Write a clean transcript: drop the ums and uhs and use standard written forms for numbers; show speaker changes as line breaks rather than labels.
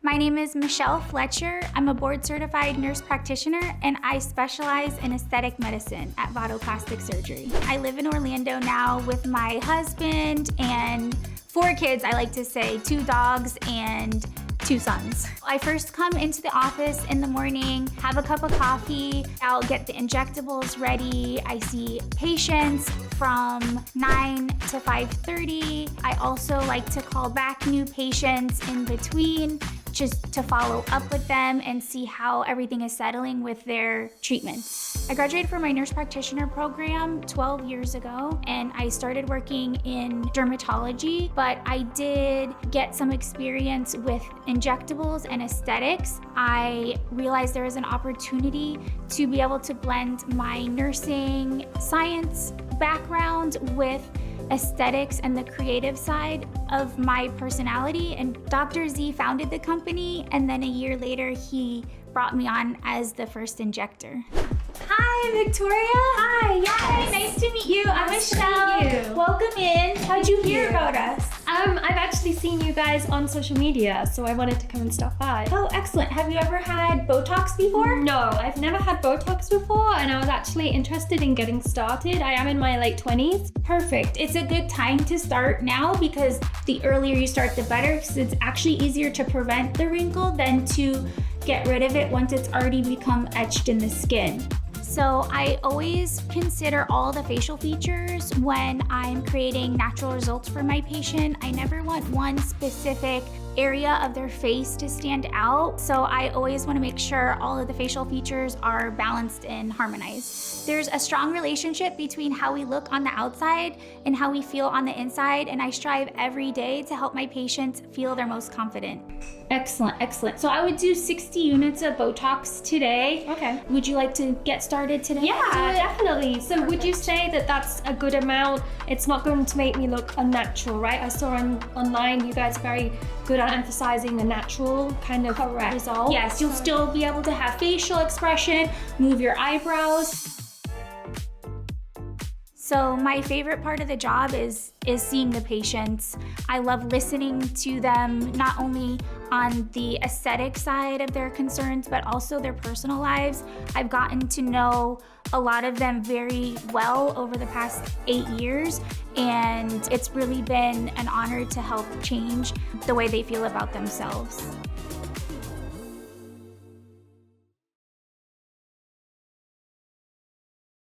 My name is Michelle Fletcher. I'm a board-certified nurse practitioner, and I specialize in aesthetic medicine at Vado Plastic Surgery. I live in Orlando now with my husband and 4 kids, I like to say, 2 dogs and 2 sons. I first come into the office in the morning, have a cup of coffee, I'll get the injectables ready. I see patients from 9 to 5:30. I also like to call back new patients in between just to follow up with them and see how everything is settling with their treatments. I graduated from my nurse practitioner program 12 years ago, and I started working in dermatology, but I did get some experience with injectables and aesthetics. I realized there was an opportunity to be able to blend my nursing science background with aesthetics and the creative side of my personality, and Dr. Z founded the company, and then a year later he brought me on as the first injector. Hi, Victoria. Hi, yes. Hi, nice to meet you. I'm
Nice to
Michelle.
meet you.
Welcome in. How'd you hear about us?
I've actually seen you guys on social media, so I wanted to come and stop by.
Oh, excellent. Have you ever had Botox before?
No, I've never had Botox before, and I was actually interested in getting started. I am in my late 20s.
Perfect. It's a good time to start now because the earlier you start, the better, because it's actually easier to prevent the wrinkle than to get rid of it once it's already become etched in the skin. So I always consider all the facial features when I'm creating natural results for my patient. I never want one specific area of their face to stand out. So I always want to make sure all of the facial features are balanced and harmonized. There's a strong relationship between how we look on the outside and how we feel on the inside, and I strive every day to help my patients feel their most confident. Excellent, excellent. So I would do 60 units of Botox today.
Okay.
Would you like to get started today?
Yeah, definitely. So would you say that that's a good amount? It's not going to make me look unnatural, right? I saw online you guys are very good at emphasizing the natural kind of result.
Yes, you'll still be able to have facial expression, move your eyebrows. So my favorite part of the job is seeing the patients. I love listening to them, not only on the aesthetic side of their concerns, but also their personal lives. I've gotten to know a lot of them very well over the past 8 years, and it's really been an honor to help change the way they feel about themselves.